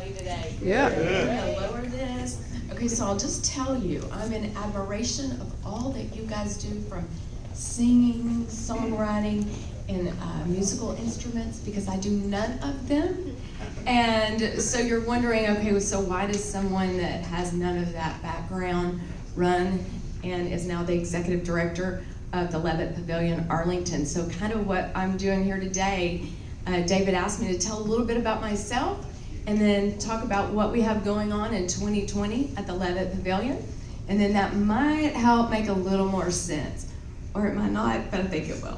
everybody today? Yeah. Gonna lower this. Okay, so I'll just tell you, I'm in admiration of all that you guys do, from singing, songwriting, and musical instruments, because I do none of them. And so you're wondering, okay, so why does someone that has none of that background run and is now the executive director of the Levitt Pavilion Arlington? So kind of what I'm doing here today, David asked me to tell a little bit about myself and then talk about what we have going on in 2020 at the Levitt Pavilion. And then that might help make a little more sense, or it might not, but I think it will.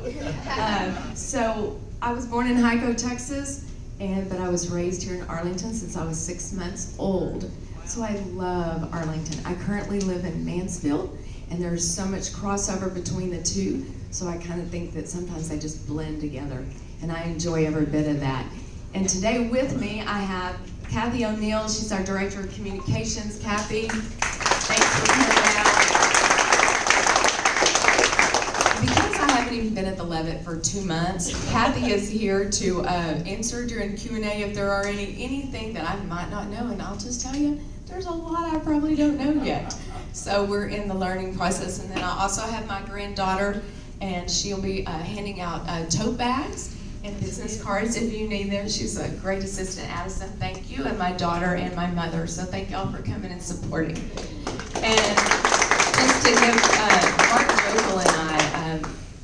So I was born in Highpoint, Texas, but I was raised here in Arlington since I was 6 months old. So I love Arlington. I currently live in Mansfield, and there's so much crossover between the two, so I kind of think that sometimes they just blend together, and I enjoy every bit of that. And today with me, I have Kathy O'Neill. She's our Director of Communications. Kathy, thanks for coming out. Because I haven't even been at the Levitt for 2 months, Kathy is here to answer during Q&A if there are anything that I might not know, and I'll just tell you, there's a lot I probably don't know yet. So we're in the learning process. And then I also have my granddaughter, and she'll be handing out tote bags and business cards if you need them. She's a great assistant, Addison. Thank you. And my daughter and my mother. So thank y'all for coming and supporting. And just to give Mark Joeckel and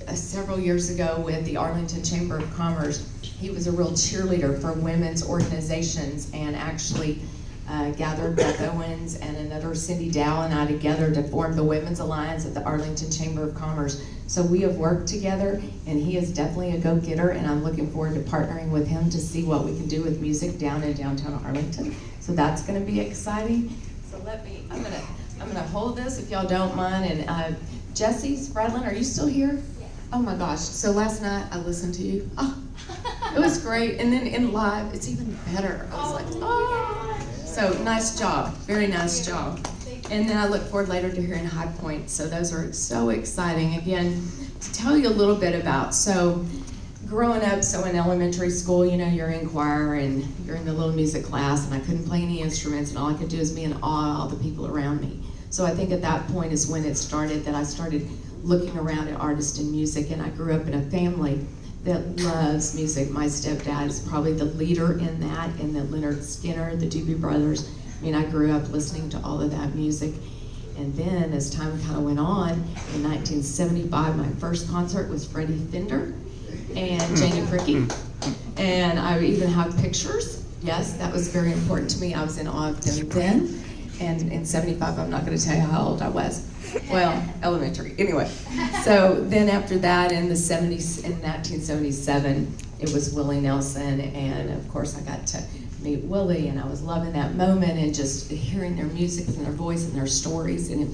I, several years ago with the Arlington Chamber of Commerce, he was a real cheerleader for women's organizations, and actually gathered Beth Owens and another Cindy Dow and I together to form the Women's Alliance at the Arlington Chamber of Commerce. So we have worked together, and he is definitely a go-getter, and I'm looking forward to partnering with him to see what we can do with music down in downtown Arlington. So that's going to be exciting. So I'm gonna hold this if y'all don't mind. And Jesse Spradlin, are you still here? Yeah. Oh my gosh! So last night I listened to you. Oh, it was great, and then in live it's even better. I was like, oh. So nice job, very nice job. And then I look forward later to hearing Highpoint. So those are so exciting. Again, to tell you a little bit about, so growing up, so in elementary school, you know, you're in choir and you're in the little music class, and I couldn't play any instruments, and all I could do is be in awe of all the people around me. So I think at that point is when it started, that I started looking around at artists and music, and I grew up in a family that loves music. My stepdad is probably the leader in that, and the Leonard Skinner, the Doobie Brothers. I mean, I grew up listening to all of that music. And then as time kind of went on, in 1975, my first concert was Freddie Fender and Janie Fricke. And I even have pictures. Yes, that was very important to me. I was in awe of them then. And in 75, I'm not going to tell you how old I was. Well, elementary. Anyway, so then after that, in the 70s, in 1977, it was Willie Nelson, and of course I got to meet Willie, and I was loving that moment and just hearing their music and their voice and their stories, and it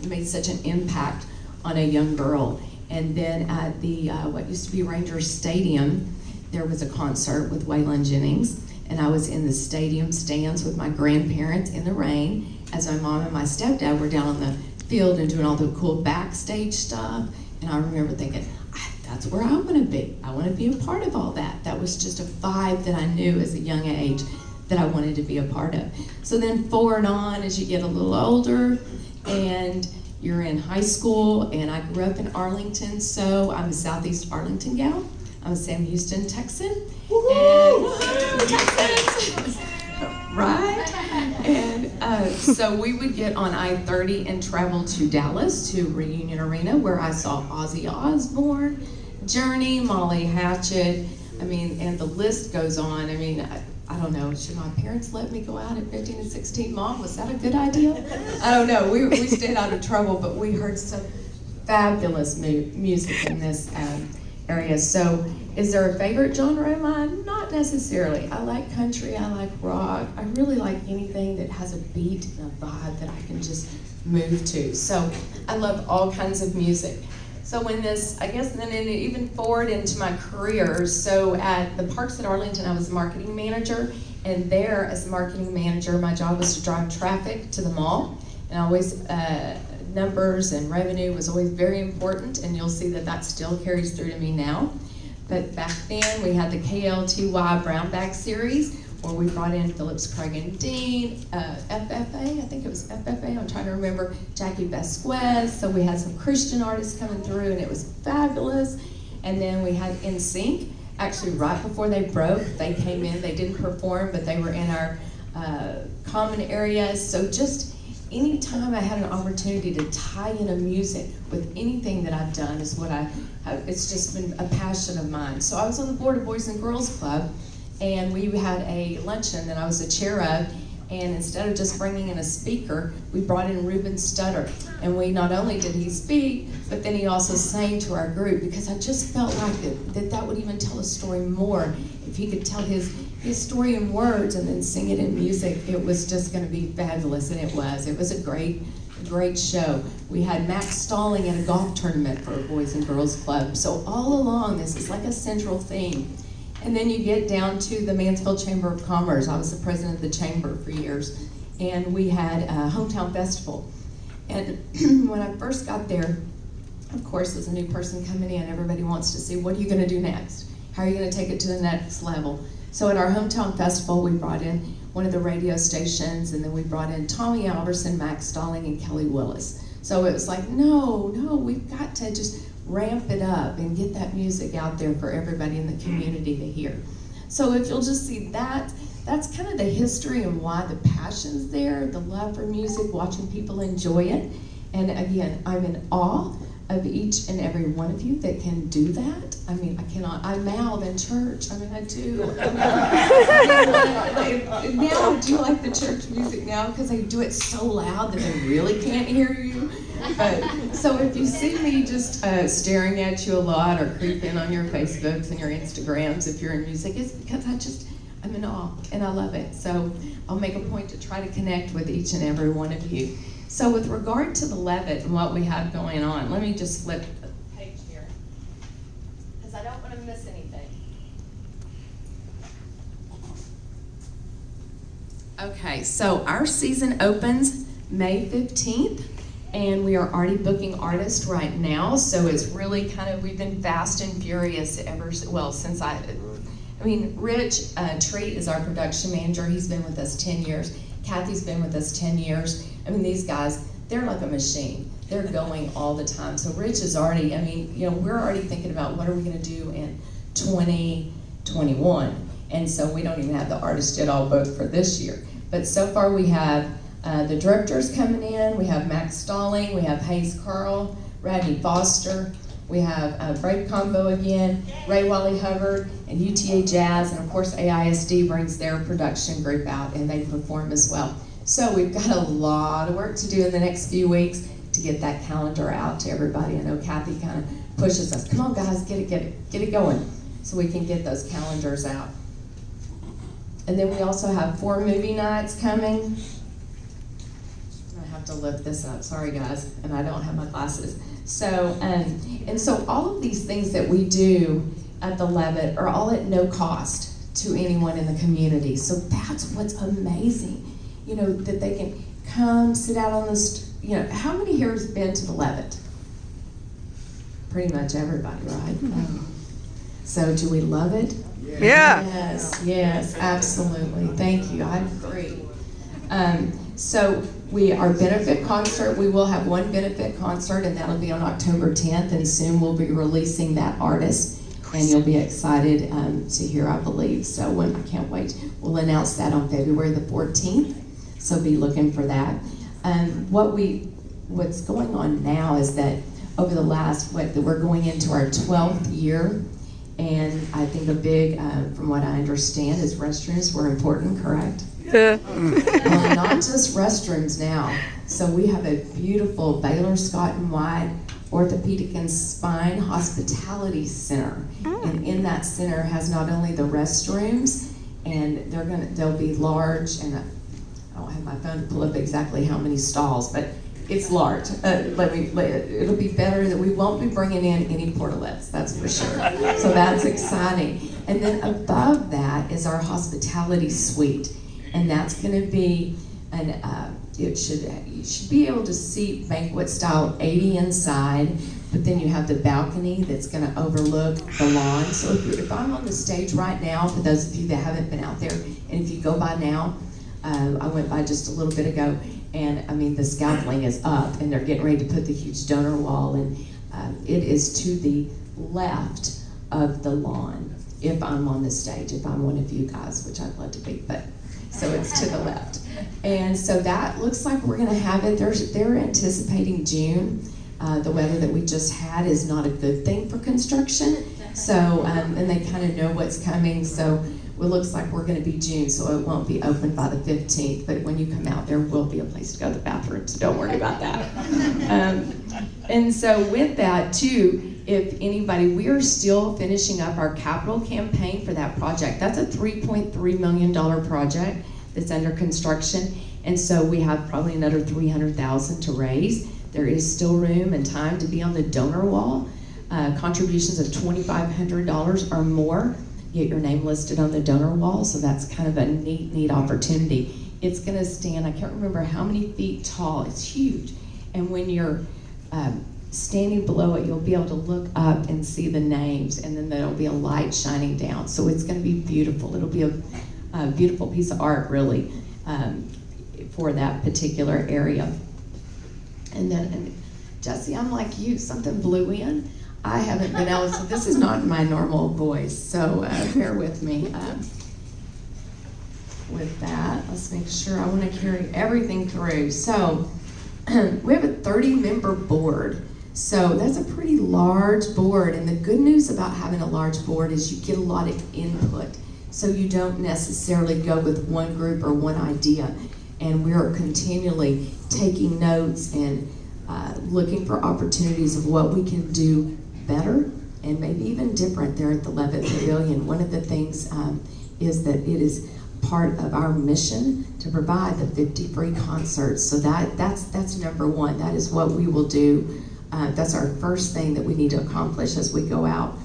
made such an impact on a young girl. And then at the what used to be Rangers Stadium, there was a concert with Waylon Jennings, and I was in the stadium stands with my grandparents in the rain as my mom and my stepdad were down on the field and doing all the cool backstage stuff. And I remember thinking, that's where I want to be. I want to be a part of all that. That was just a vibe that I knew as a young age that I wanted to be a part of. So then forward on, as you get a little older and you're in high school, and I grew up in Arlington, so I'm a Southeast Arlington gal. I'm a Sam Houston Texan. And Texans, right? And so we would get on I-30 and travel to Dallas to Reunion Arena, where I saw Ozzy Osbourne, Journey, Molly Hatchet. I mean, and the list goes on. I mean, I don't know, should my parents let me go out at 15 and 16? Mom, was that a good idea? I don't know, we stayed out of trouble, but we heard some fabulous music in this area. So is there a favorite genre of mine? Not necessarily. I like country, I like rock. I really like anything that has a beat and a vibe that I can just move to. So I love all kinds of music. So when this, I guess then even forward into my career, so at the Parks at Arlington, I was marketing manager, and there as marketing manager, my job was to drive traffic to the mall, and always numbers and revenue was always very important, and you'll see that that still carries through to me now. But back then, we had the KLTY Brown Bag Series, where we brought in Phillips, Craig and Dean, FFA, I think it was FFA, I'm trying to remember, Jackie Vasquez. So we had some Christian artists coming through, and it was fabulous. And then we had NSYNC. Actually, right before they broke, they came in. They didn't perform, but they were in our common areas. So just anytime I had an opportunity to tie in a music with anything that I've done is what it's just been a passion of mine. So I was on the board of Boys and Girls Club, and we had a luncheon that I was the chair of, and instead of just bringing in a speaker, we brought in Ruben Studdard. And we not only did he speak, but then he also sang to our group, because I just felt like that would even tell a story more. If he could tell his story in words and then sing it in music, it was just going to be fabulous, and it was. It was a great show. We had Max Stalling at a golf tournament for Boys and Girls Club. So all along, this is like a central theme. And then you get down to the Mansfield Chamber of Commerce. I was the president of the chamber for years. And we had a hometown festival. And when I first got there, of course, as a new person coming in, everybody wants to see, what are you going to do next? How are you going to take it to the next level? So at our hometown festival, we brought in one of the radio stations, and then we brought in Tommy Alberson, Max Stalling, and Kelly Willis. So it was like, no, we've got to just ramp it up and get that music out there for everybody in the community to hear. So if you'll just see that, that's kind of the history and why the passion's there, the love for music, watching people enjoy it. And again, I'm in awe of each and every one of you that can do that. I mean, I mouth in church. I mean, I do. Now I do like the church music now, because they do it so loud that they really can't hear you. But so if you see me just staring at you a lot, or creep in on your Facebooks and your Instagrams if you're in music, it's because I'm in awe and I love it. So I'll make a point to try to connect with each and every one of you. So with regard to the Levitt and what we have going on, let me just flip the page here, because I don't want to miss anything. Okay, so our season opens May 15th. And we are already booking artists right now, so it's really we've been fast and furious since Rich Treat is our production manager. He's been with us 10 years. Kathy's been with us 10 years. I mean, these guys, they're like a machine. They're going all the time. So Rich is already, we're already thinking about what are we gonna do in 2021. And so we don't even have the artists yet all booked for this year. But so far we have the directors coming in. We have Max Stalling, we have Hayes Carl, Radney Foster, we have Brave Combo again, Ray Wally Hubbard, and UTA Jazz, and of course AISD brings their production group out and they perform as well. So we've got a lot of work to do in the next few weeks to get that calendar out to everybody. I know Kathy kind of pushes us, come on guys, get it going, so we can get those calendars out. And then we also have 4 movie nights coming. To lift this up, sorry guys, and I don't have my glasses. So, and so all of these things that we do at the Levitt are all at no cost to anyone in the community. So that's what's amazing, that they can come sit out on this. How many here has been to the Levitt? Pretty much everybody, right? So do we love it? Yeah. Yes, absolutely. Thank you. I agree. So our benefit concert, we will have one benefit concert, and that'll be on October 10th, and soon we'll be releasing that artist, and you'll be excited to hear, I believe. So I can't wait. We'll announce that on February the 14th, so be looking for that. What's going on now is that over the last, we're going into our 12th year, and I think a big, from what I understand, is restrooms were important, correct? Yeah. Well, not just restrooms now. So we have a beautiful Baylor Scott and White Orthopedic and Spine Hospitality Center. And in that center has not only the restrooms, and they'll be large, and I don't have my phone to pull up exactly how many stalls, but it's large. It'll be better that we won't be bringing in any portalettes, that's for sure. So that's exciting. And then above that is our hospitality suite. And that's going to be you should be able to seat banquet style 80 inside, but then you have the balcony that's going to overlook the lawn. So if I'm on the stage right now, for those of you that haven't been out there, and if you go by now, I went by just a little bit ago, and I mean the scaffolding is up, and they're getting ready to put the huge donor wall, and it is to the left of the lawn. If I'm on the stage, if I'm one of you guys, which I'd love to be, but so it's to the left. And so that looks like we're gonna have it. They're anticipating June. The weather that we just had is not a good thing for construction. So, and they kind of know what's coming. So it looks like we're gonna be June, so it won't be open by the 15th. But when you come out, there will be a place to go to the bathroom, so don't worry about that. And so with that too, if anybody, we are still finishing up our capital campaign for that project. That's a $3.3 million project that's under construction. And so we have probably another $300,000 to raise. There is still room and time to be on the donor wall. Contributions of $2,500 or more, get your name listed on the donor wall. So that's kind of a neat opportunity. It's gonna stand, I can't remember how many feet tall, it's huge. And when you're standing below it, you'll be able to look up and see the names, and then there'll be a light shining down. So it's gonna be beautiful. It'll be a beautiful piece of art, really, for that particular area. And then, Jesse, I'm like you, something blew in. I haven't been able to, this is not my normal voice, so bear with me. With that, let's make sure, I wanna carry everything through. So, we have a 30-member board. So that's a pretty large board, and the good news about having a large board is you get a lot of input. So you don't necessarily go with one group or one idea. And we are continually taking notes and looking for opportunities of what we can do better and maybe even different there at the Levitt Pavilion. One of the things is that it is part of our mission to provide the 50 free concerts. So that's number one. That is what we will do. That's our first thing that we need to accomplish as we go out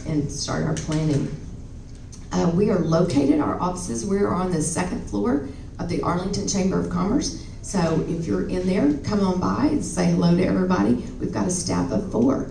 and start our planning. We are located, our offices, we are on the second floor of the Arlington Chamber of Commerce. So if you're in there, come on by and say hello to everybody. We've got a staff of 4.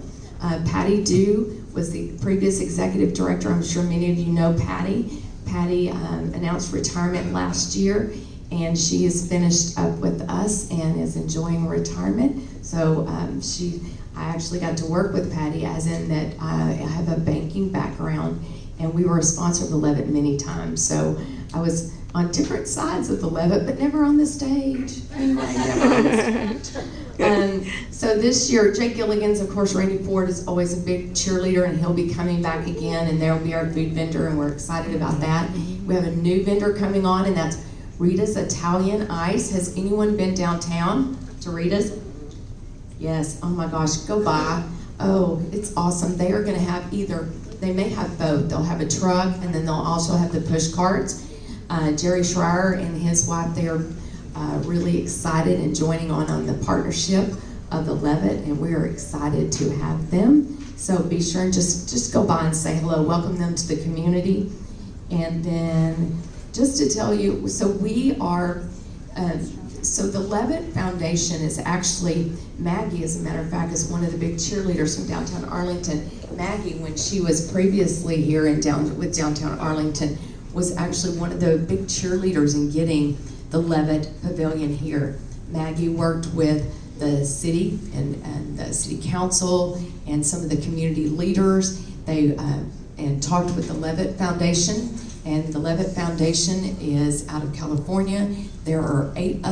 Patty Dew was the previous executive director. I'm sure many of you know Patty. Patty announced retirement last year, and she is finished up with us and is enjoying retirement. So I actually got to work with Patty, as in that I have a banking background, and we were a sponsor of the Levitt many times. So I was on different sides of the Levitt, but never on the stage. Anyway, never on the stage. So this year, Jake Gilligan's, of course, Randy Ford is always a big cheerleader, and he'll be coming back again, and there'll be our food vendor, and we're excited about that. We have a new vendor coming on, and that's Rita's Italian Ice. Has anyone been downtown to Rita's? Yes, oh my gosh, go by. Oh, it's awesome. They are gonna have they may have both. They'll have a truck, and then they'll also have the push carts. Jerry Schreier and his wife, they are really excited and joining on the partnership of the Levitt, and we are excited to have them. So be sure and just go by and say hello, welcome them to the community. And then just to tell you, so we are, so the Levitt Foundation is actually, Maggie, as a matter of fact, is one of the big cheerleaders from downtown Arlington. Maggie, when she was previously here with downtown Arlington, was actually one of the big cheerleaders in getting the Levitt Pavilion here. Maggie worked with the city and the city council and some of the community leaders. They and talked with the Levitt Foundation, and the Levitt Foundation is out of California. There are 8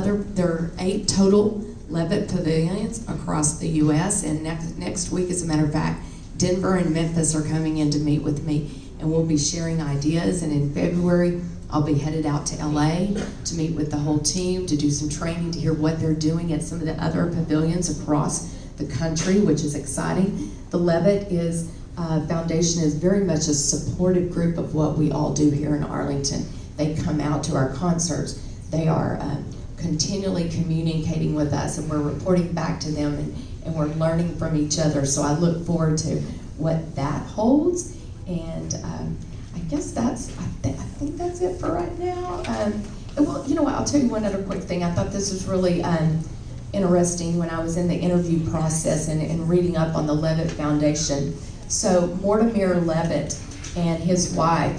total Levitt Pavilions across the U.S. and next week, as a matter of fact, Denver and Memphis are coming in to meet with me, and we'll be sharing ideas. And in February, I'll be headed out to LA to meet with the whole team, to do some training, to hear what they're doing at some of the other pavilions across the country, which is exciting. The Levitt Foundation is very much a supportive group of what we all do here in Arlington. They come out to our concerts. They are continually communicating with us, and we're reporting back to them, and we're learning from each other. So I look forward to what that holds. And I guess I think that's it for right now. Well, you know what, I'll tell you one other quick thing. I thought this was really interesting when I was in the interview process and reading up on the Levitt Foundation. So Mortimer Levitt and his wife,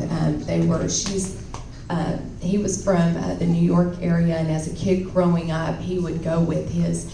she's He was from the New York area, and as a kid growing up, he would go with his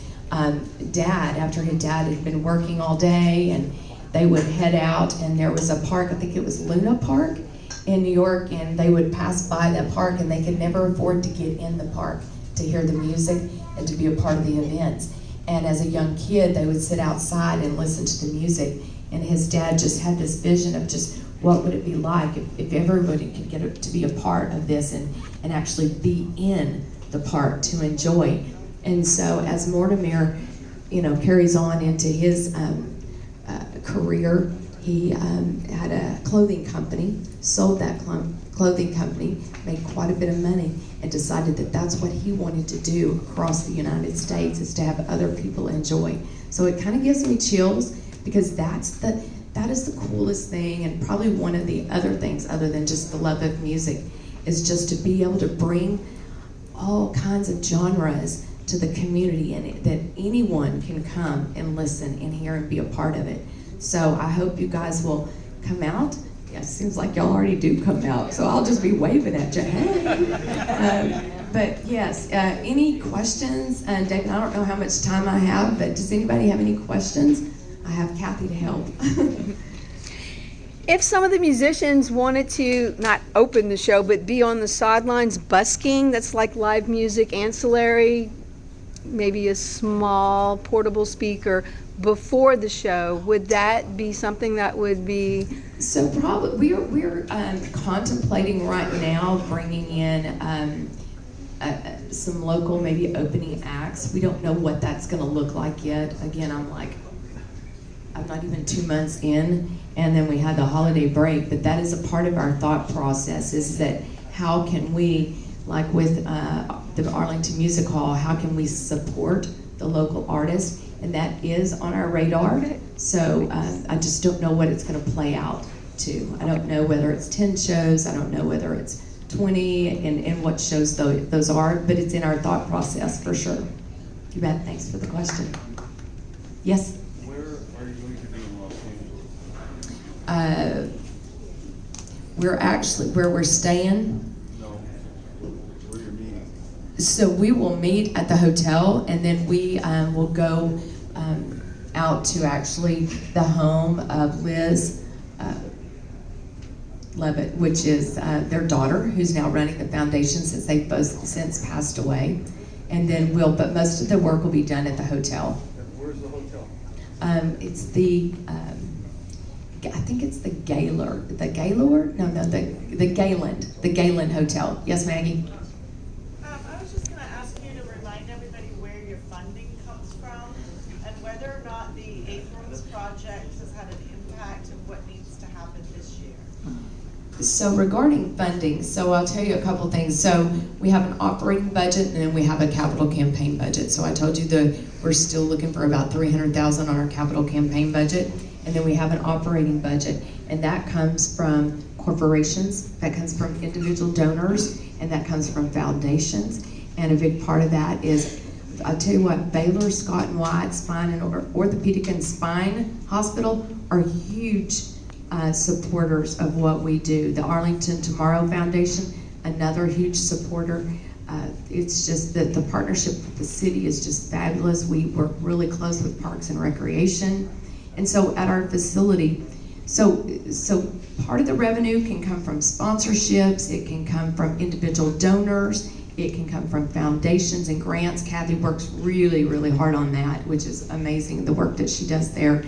dad after his dad had been working all day, and they would head out, and there was a park, I think it was Luna Park in New York, and they would pass by that park, and they could never afford to get in the park to hear the music and to be a part of the events. And as a young kid, they would sit outside and listen to the music, and his dad just had this vision of just what would it be like if everybody could get to be a part of this and actually be in the park to enjoy. And so as Mortimer, carries on into his career, he had a clothing company, sold that clothing company, made quite a bit of money, and decided that that's what he wanted to do across the United States, is to have other people enjoy. So it kind of gives me chills, because that is the coolest thing, and probably one of the other things, other than just the love of music, is just to be able to bring all kinds of genres to the community, and that anyone can come and listen and hear and be a part of it. So I hope you guys will come out. Yeah, it seems like y'all already do come out, so I'll just be waving at you. But yes, any questions? David, I don't know how much time I have, but does anybody have any questions? I have Kathy to help. If some of the musicians wanted to not open the show, but be on the sidelines busking, that's like live music, ancillary, maybe a small portable speaker before the show, would that be something that would be? So probably we're contemplating right now bringing in some local, maybe opening acts. We don't know what that's going to look like yet. Again, I'm not even 2 months in, and then we had the holiday break, but that is a part of our thought process, is that how can we, like with the Arlington Music Hall, how can we support the local artists? And that is on our radar. So I just don't know what it's going to play out to. I don't know whether it's 10 shows, I don't know whether it's 20, and what shows those are, but it's in our thought process for sure. You bet, thanks for the question. Yes? Where are you going to be in Los Angeles? We're actually, where we're staying, Where you're meeting? so we will meet at the hotel, and then we will go out to actually the home of Liz Levitt, which is their daughter, who's now running the foundation, since they've both since passed away. And then but most of the work will be done at the hotel. Where's the hotel? It's the, I think it's the Gaylord, the Galen Hotel. Yes, Maggie? I was just going to ask you to remind everybody where your funding comes from, and whether or not the Abrams project has had an impact of what needs to happen this year. So regarding funding, so I'll tell you a couple things. So we have an operating budget, and then we have a capital campaign budget. So I told you that we're still looking for about $300,000 on our capital campaign budget, and then we have an operating budget, and that comes from corporations, that comes from individual donors, and that comes from foundations. And a big part of that is, I'll tell you what, Baylor, Scott and White Spine and Orthopedic and Spine Hospital are huge supporters of what we do. The Arlington Tomorrow Foundation, another huge supporter. It's just that the partnership with the city is just fabulous. We work really close with Parks and Recreation. And so at our facility, so part of the revenue can come from sponsorships, it can come from individual donors, it can come from foundations and grants. Kathy works really, really hard on that, which is amazing, the work that she does there.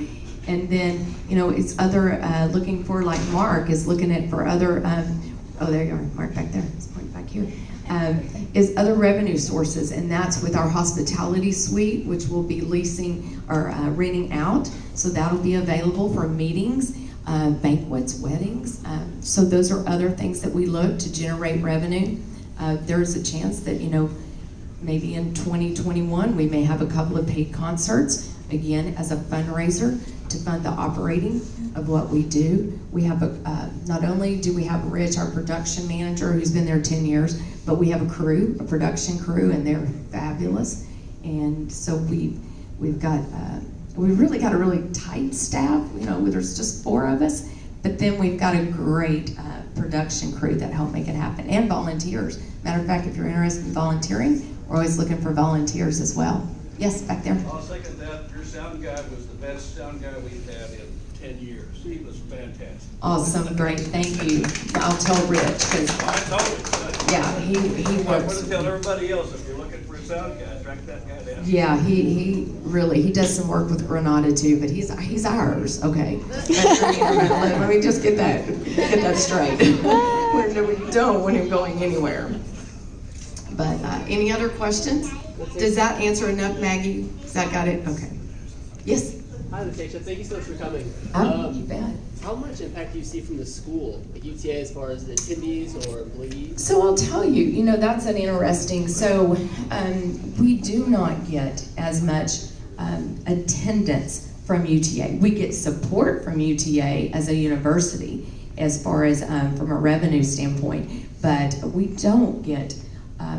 And then, it's other, looking for, like Mark is looking at for other, there you are, Mark back there, let's point back here, is other revenue sources, and that's with our hospitality suite, which we'll be leasing or renting out, so that'll be available for meetings, banquets, weddings, so those are other things that we look to generate revenue. There's a chance that, maybe in 2021 we may have a couple of paid concerts, again, as a fundraiser to fund the operating of what we do. We have not only do we have Rich, our production manager, who's been there 10 years, but we have a production crew, and they're fabulous. And so we've really got a really tight staff, there's just 4 of us, but then we've got a great production crew that help make it happen, and volunteers. Matter of fact, if you're interested in volunteering, we're always looking for volunteers as well. Yes, back there. I'll second that. Your sound guy was the best sound guy we've had in 10 years. He was fantastic. Awesome, great, thank you. I'll tell Rich, because, I told him. yeah, he I want works. to tell everybody else, if you're looking for a sound guy, track that guy down. Yeah, he really, he does some work with Granada too, but he's ours, okay. Let me just get that straight. We don't want him going anywhere. But, any other questions? Does that answer enough, Maggie? Has that got it? Okay. Yes? Hi, Letatia. Thank you so much for coming. Oh, you bet. How much impact do you see from the school, like UTA, as far as the attendees or employees? So I'll tell you, that's an interesting, so we do not get as much attendance from UTA. We get support from UTA as a university as far as from a revenue standpoint, but we don't get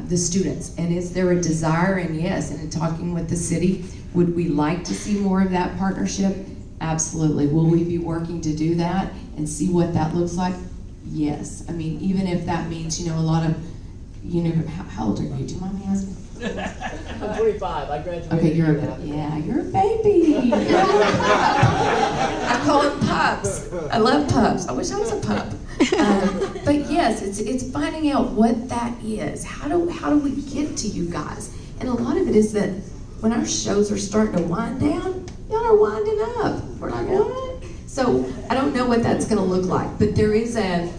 the students. And is there a desire? And yes, and in talking with the city, would we like to see more of that partnership? Absolutely. Will we be working to do that and see what that looks like? Yes. I mean, even if that means, a lot of, how old are you? Do you mind me asking? I'm 25. I graduated. Okay, you're a baby. I call them pups. I love pups. I wish I was a pup. But yes, it's finding out what that is. How do we get to you guys? And a lot of it is that when our shows are starting to wind down, y'all are winding up. We're like, what? So I don't know what that's going to look like, but there's an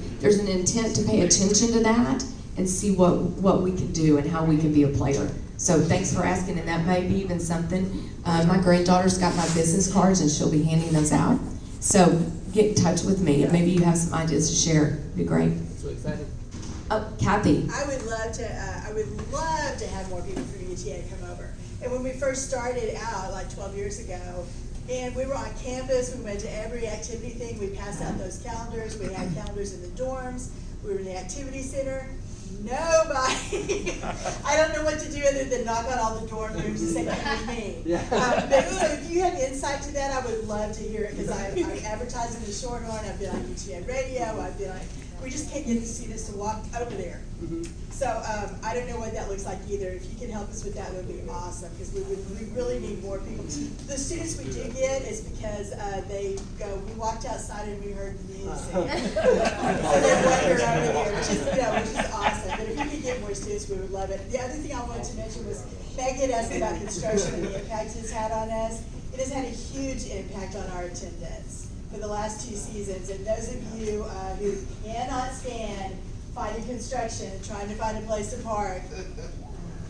intent to pay attention to that and see what we can do and how we can be a player. So thanks for asking, and that may be even something. My granddaughter's got my business cards, and she'll be handing those out. So get in touch with me, and maybe you have some ideas to share. It'd be great. So excited. Oh, Kathy. I would love to have more people from UTA come over. And when we first started out, like 12 years ago, and we were on campus, we went to every activity thing, we passed out those calendars, we had calendars in the dorms, we were in the activity center. Nobody, I don't know what to do other than knock on all the dorm rooms and say, come with me. But so if you have insight to that, I would love to hear it, because I advertise in the Shorthorn, I've been on UTA radio, we just can't get the students to walk over there. So I don't know what that looks like either. If you can help us with that, it would be awesome, because we really need more people. The students we do get is because they go, we walked outside and we heard the music. So they wander over there, which is awesome. But if you could get more students, we would love it. The other thing I wanted to mention was, Meg had asked about construction and the impact it's had on us. It has had a huge impact on our attendance for the last 2 seasons. And those of you who cannot stand finding construction and trying to find a place to park,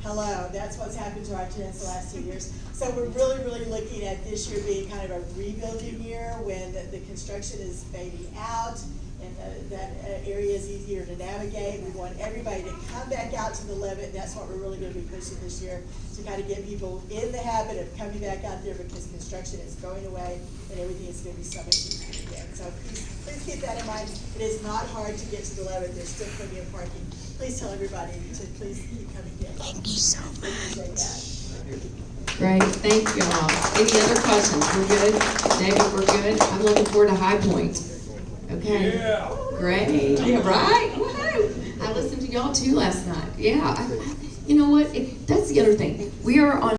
hello, that's what's happened to our attendance the last 2 years. So we're really looking at this year being kind of a rebuilding year when the construction is fading out and that area is easier to navigate. We want everybody to come back out to the Levitt, and that's what we're really going to be pushing this year, to kind of get people in the habit of coming back out there, because construction is going away and everything is going to be so much easier again. So please keep that in mind. It is not hard to get to the Levitt. There's still plenty of parking. Please tell everybody to please keep coming in. Thank you so much. Appreciate that. Great, thank you all. Any other questions? We're good? David, we're good? I'm looking forward to Highpoint. Okay. Yeah. Great. Yeah, right? Woohoo! I listened to y'all too last night. Yeah. You know what? That's the other thing. We are on